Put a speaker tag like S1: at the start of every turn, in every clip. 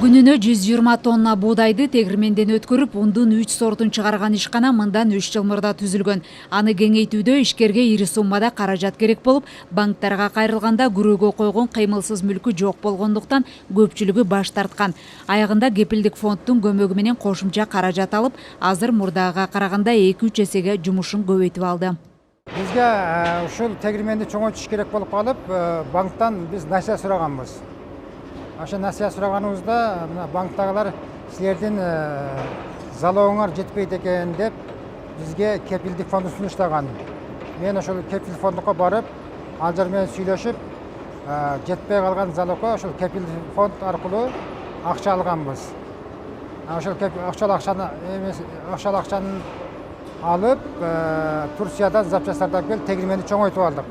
S1: Күнүнө 120 тонна буудайды тегирменден өткөрүп, ундун 3 сортун чыгарган ишкана мындан 3 жыл мурда түзүлгөн. Аны кеңейтүүдө ишкерге ири суммада каражат керек болуп, банктарга кайрылганда күрөөгө койгон кыймылсыз мүлкү жок болгондуктан көпчүлүгү баш тарткан. Аягында кепилдик фонддун көмөгү менен кошумча каражат алып, азыр мурдага караганда 2-3 эсеге жумушун көбөйтүп алды.
S2: Бизге ушул тегирменди чоңойтуш керек болуп калып, банктан биз насия сураганбыз. Ошо насия сураганыбызда банктагылар силердин залогуңар жетпейт экен деп бизге кепилдик фондун сунуштаган. Мен ошол кепилдик фондукка барып, ал жер менен сүйлөшүп, жетпей калган залогко ошол кепилдик фонд аркылуу акча алганбыз. Ошол акчаны алып, Турциядан запчастардан келип тегирменди чоңойтуп алдык.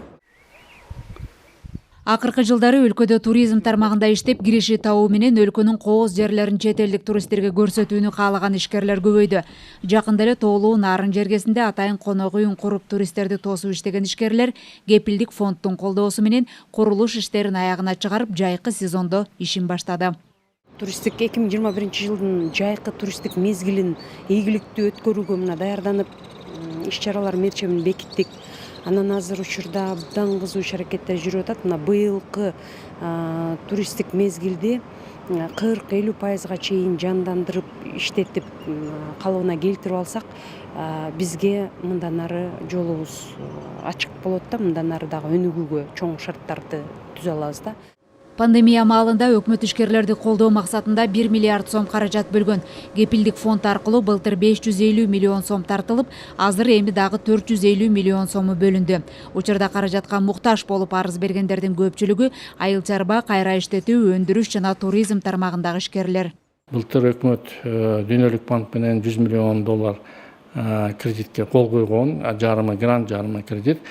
S1: Акыркы жылдары өлкөдө туризм тармагында иштеп, кириши табуу менен өлкөнүн кооз жерлерин чет элдик туристтерге көрсөтүүнү каалаган ишкерлер көбөйдү. Жакында эле Тоолуу Нарын жергесинде атайын конок үйүн куруп туристтерди тосуп иштеген ишкерлер кепилдик фонддун колдоосу менен курулуш иштерин аягына чыгарып, жайкы сезондо ишин баштады.
S3: Туристтик 2021-жылдын жайкы туристтик мезгилин ийгиликтүү өткөрүүгө мына даярданып, иш-чаралар мерчемин бекиттик. Анан азыр учурда абдан кызуу иш аракеттер жүрүп атат. Мына быйылкы туристтик мезгилди 40-50% чейин жандандырып, иштетип, калыбына келтирип алсак, бизге мындан ары жолубуз ачык болот да, мындан ары дагы өнүгүүгө чоң шарттарды түзө алабыз да.
S1: Пандемия маалында өкмөт ишкерлерди колдоо максатында 1 миллиард сом каражат бөлгөн. Кепилдик фонд аркылуу былтыр 550 миллион сом тартылып, азыр эми дагы 450 миллион сому бөлүндү. Учурда каражатка муктаж болуп арыз бергендердин көпчүлүгү айыл чарба, кайра иштетүү, өндүрүш жана туризм тармагындагы ишкерлер.
S4: Былтыр өкмөт Дүйнөлүк банк менен 100 миллион доллар кредитке кол койгон, жарымы грант, жарымы кредит.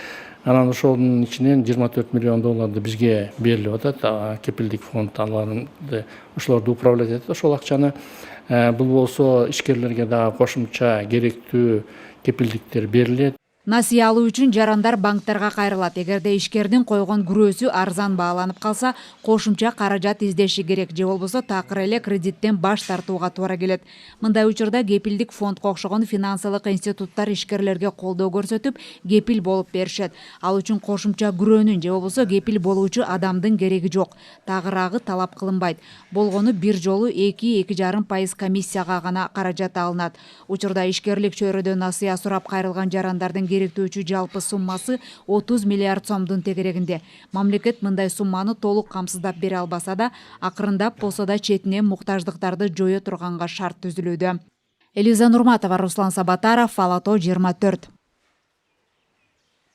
S4: Анан ошонун ичинен 24 миллион долларды бизге берилип атат. Кепилдик фонд ошолорду управлять этет. Ошол акчаны бул болсо ишкерлерге дагы кошумча керектүү кепилдиктер берилет.
S1: Насыя алуу үчүн жарандар банктарга кайрылат. Эгерде ишкердин койгон күрөөсү арзан бааланып калса, кошумча каражат издеши керек, же болбосо такыр эле кредиттен баш тартууга туура келет. Мындай учурда кепилдик фондко окшогон финансылык институттар ишкерлерге колдоо көрсөтүп, кепил болуп беришет. Ал үчүн кошумча күрөөнүн же болбосо кепил болуучу адамдын кереги жок. Тагыраагы талап кылынбайт. Болгону бир жолу 2-2,5% комиссияга гана каражат алынат. Учурда ишкерлик чөйрөдө насыя сурап кайрылган жарандардын керектөөчү жалпы суммасы 30 миллиард сомдун тегерегинде. Мамлекет мындай сумманы толук камсыздап бере албаса да, акырындап болсо да четинен муктаждыктарды жое турганга шарт түзүлүүдө. Элиза Нурматова, Руслан Сабатаров, Ала-Тоо 24.